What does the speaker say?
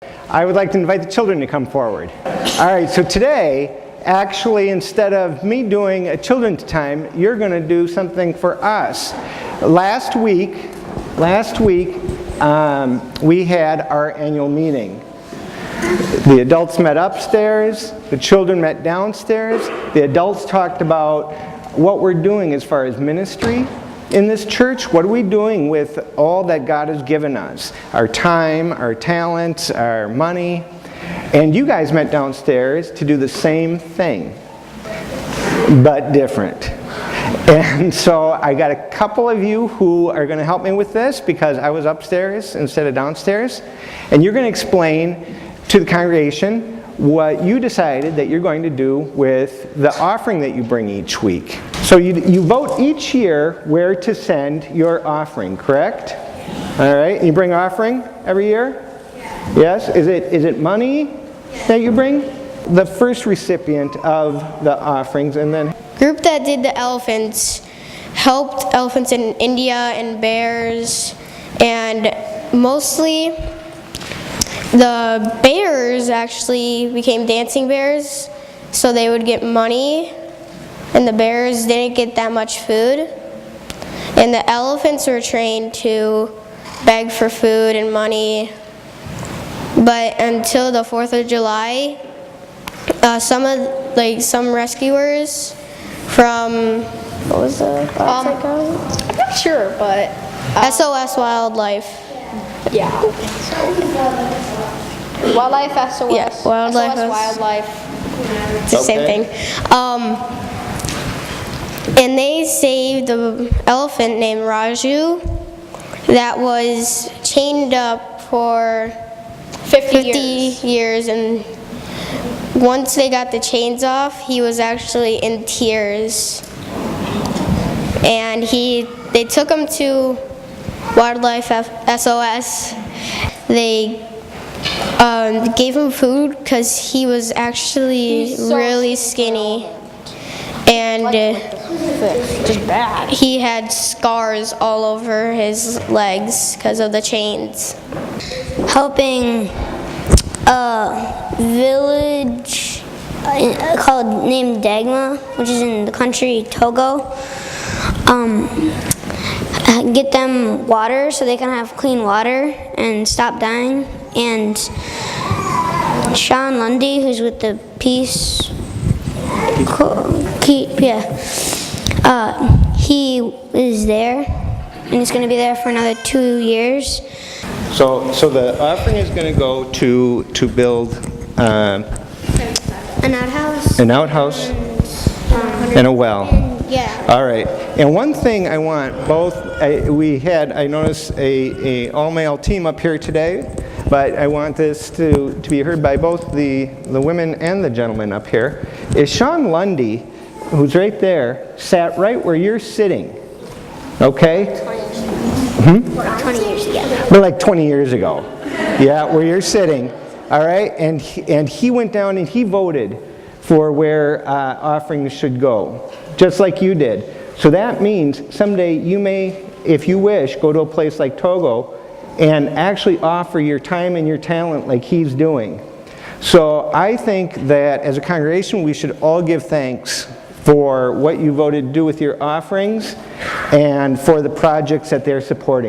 I would like to invite the children to come forward. All right, so today, actually, instead of me doing a children's time, you're going to do something for us. Last week, we had our annual meeting. The adults met upstairs, the children met downstairs. The adults talked about what we're doing as far as ministry in this church. What are we doing with all that God has given us? Our time, our talents, our money. And you guys met downstairs to do the same thing, but different. And so I got a couple of you who are going to help me with this because I was upstairs instead of downstairs. And you're going to explain to the congregation what you decided that you're going to do with the offering that you bring each week. So you vote each year where to send your offering, correct? All right. You bring offering every year? Yes. Is it money that you bring? The first recipient of the offerings, and then Group that did the elephants helped elephants in India and bears, and mostly the bears actually became dancing bears, so they would get money, and the bears didn't get that much food, and the elephants were trained to beg for food and money. But until the 4th of July, some rescuers from, what was the website called? I'm not sure, but SOS Wildlife. yeah. Wildlife SOS. Yeah, Wildlife SOS is- Wildlife. It's the same thing. And they saved the elephant named Raju that was chained up for 50 years, and once they got the chains off, he was actually in tears. And they took him to Wildlife SOS. They gave him food because he was actually really skinny. And Just bad. he had scars all over his legs because of the chains. Helping a village named Dagma, which is in the country Togo. Get them water so they can have clean water and stop dying. And Sean Lundy, who's with the Peace, he is there, and he's going to be there for another 2 years. so the offering is going to go to build An outhouse. an outhouse and a well. Yeah. All right. And one thing I want I noticed a all-male team up here today, but I want this to be heard by both the women and the gentlemen up here, is Sean Lundy, who's right there, sat right where you're sitting. Okay? 20 years ago. We're like 20 years ago. Yeah, where you're sitting. All right? And he went down and he voted for where offerings should go, just like you did. So that means someday you may, if you wish, go to a place like Togo and actually offer your time and your talent like he's doing. So I think that as a congregation we should all give thanks for what you voted to do with your offerings and for the projects that they're supporting.